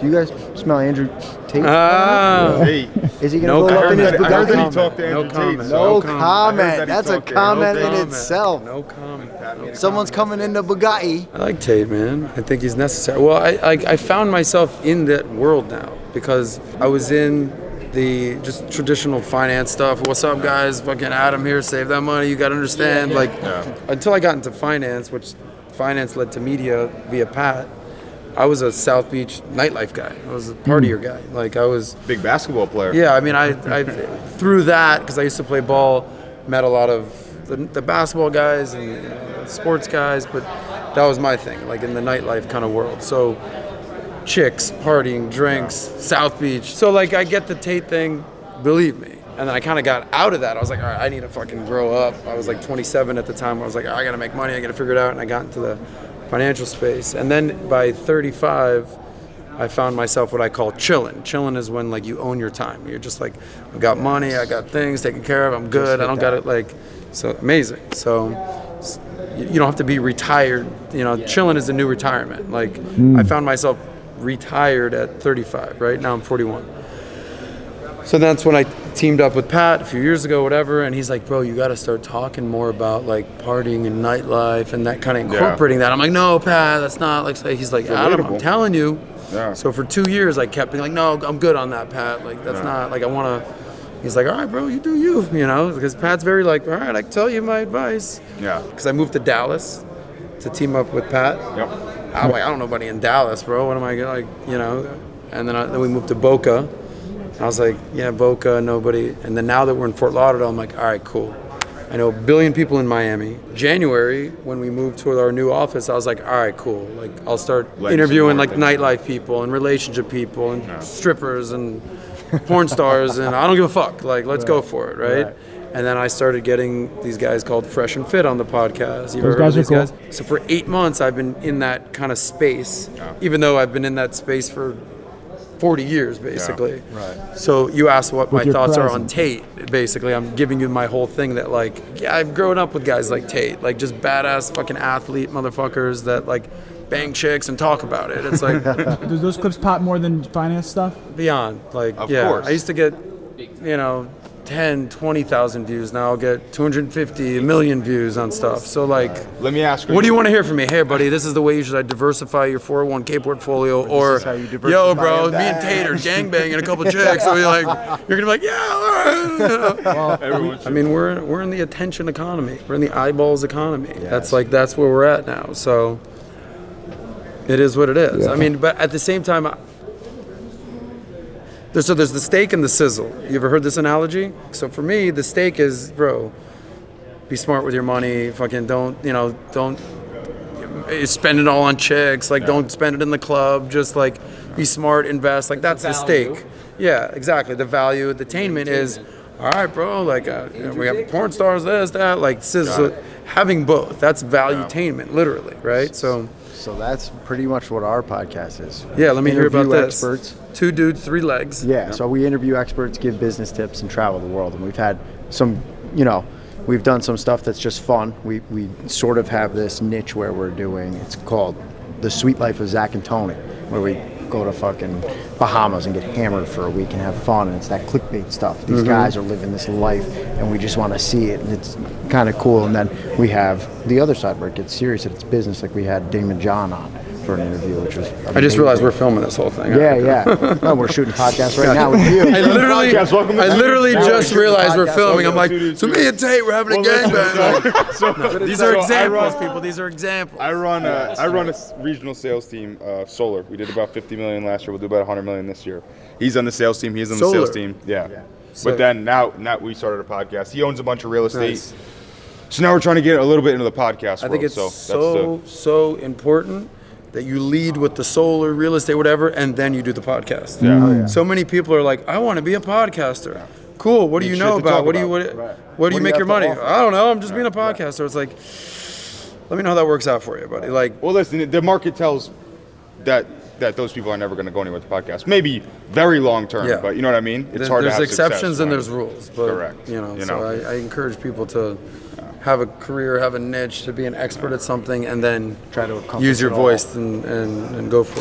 Do you guys smell Andrew Tate? Hey. Is he going to roll up in his Bugatti? I heard that he talked to Andrew Tate. No comment. That's a comment in itself. No comment. Someone's coming into Bugatti. I like Tate, man. I think he's necessary. Well, I found myself in that world now because I was in the just traditional finance stuff. What's up, guys? Fucking Adam here. Save that money. You got to understand. Until I got into finance, which finance led to media via Pat, I was a South Beach nightlife guy. I was a partier guy. Like I was big basketball player. Yeah, I mean, I through that because I used to play ball, met a lot of the basketball guys and the sports guys, but that was my thing, like in the nightlife kind of world. So chicks, partying, drinks, South Beach. So like I get the Tate thing, believe me. And then I kind of got out of that. I was like, all right, I need to fucking grow up. I was like 27 at the time. I was like, I got to make money. I got to figure it out. And I got into the financial space. And then by 35, I found myself what I call chillin'. Chillin' is when like you own your time. You're just like, I got money, I got things taken care of, I'm good. I don't got it like, so amazing. So you don't have to be retired. Chillin' is the new retirement. Like I found myself retired at 35, right? Now I'm 41. So that's when I teamed up with Pat a few years ago, whatever, and he's like, bro, you got to start talking more about like partying and nightlife and that kind of incorporating that. I'm like, no, Pat, that's not like, he's like, Adam, I'm telling you. Yeah. So for 2 years, I kept being like, no, I'm good on that, Pat. Like, that's not, like, I want to, he's like, all right, bro, you do you, because Pat's very like, all right, I can tell you my advice. Yeah. Because I moved to Dallas to team up with Pat. Yep. I'm like, I don't know anybody in Dallas, bro. What am I going to, and then we moved to Boca. I was like, yeah, Boca, nobody. And then now that we're in Fort Lauderdale, I'm like, all right, cool. I know 1 billion people in Miami. January, when we moved to our new office, I was like, all right, cool. Like, I'll start interviewing like nightlife people and relationship people and strippers and porn stars, and I don't give a fuck. Like, let's go for it, right? And then I started getting these guys called Fresh and Fit on the podcast. You ever heard of these guys? So for 8 months, I've been in that kind of space, even though I've been in that space for 40 years, basically. Yeah, right. So you asked what my thoughts are on Tate. Basically, I'm giving you my whole thing that, like, yeah, I've grown up with guys like Tate, like just badass fucking athlete motherfuckers that, like, bang chicks and talk about it. It's like... Do those clips pop more than finance stuff? Beyond. Like, of course. I used to get, 10, 20,000 views. Now I'll get 250, a million views on stuff. So like, let me ask you. What do you want to hear from me? Hey, buddy, this is the way you should diversify your 401k portfolio. Or, yo, bro, me and Tate are gangbanging a couple chicks. So you're gonna be like, yeah, all right. Well, I mean, we're in the attention economy. We're in the eyeballs economy. Yes. That's where we're at now. So it is what it is. Yeah. I mean, but at the same time. There's the steak and the sizzle. You ever heard this analogy? So for me, the steak is, bro, be smart with your money. Fucking don't spend it all on chicks. Like, don't spend it in the club. Just like be smart, invest. Like that's the steak. Yeah, exactly. The valuetainment is, all right, bro. Like we have porn stars, this, that. Like sizzle. Having both. That's valuetainment, literally, right? So that's pretty much what our podcast is. Yeah, let me hear about this. Experts. 2 dudes, 3 legs. Yeah, so we interview experts, give business tips, and travel the world. And we've had some, we've done some stuff that's just fun. We sort of have this niche where we're doing, it's called The Sweet Life of Zach and Tony, where we go to fucking Bahamas and get hammered for a week and have fun, and it's that clickbait stuff. These guys are living this life, and we just want to see it, and it's kind of cool. And then we have the other side where it gets serious, and it's business, like we had Damon John on for an interview, which was amazing. I just realized we're filming this whole thing. Yeah. No, we're shooting podcasts right now with you. I literally just realized we're filming. I'm like, so me and Tate, we're having a gangbang. These are examples, people. These are examples. I run a regional sales team, solar. We did about 50 million last year. We'll do about 100 million this year. He's on the sales team. He's on the sales team. Yeah. But then now we started a podcast. He owns a bunch of real estate. Nice. So now we're trying to get a little bit into the podcast world. I think it's so important that you lead with the solar, real estate, whatever, and then you do the podcast. Yeah. Oh, yeah. So many people are like, I want to be a podcaster. Yeah. Cool. What do you know about? What do you make your money? I don't know. I'm just being a podcaster. It's like, let me know how that works out for you, buddy. Like, well, listen, the market tells that those people are never going to go anywhere with the podcast. Maybe very long term, but you know what I mean? It's hard to have success. There's exceptions and there's rules. But, correct. So I encourage people to have a career, have a niche, to be an expert at something, and then try to use your voice and go for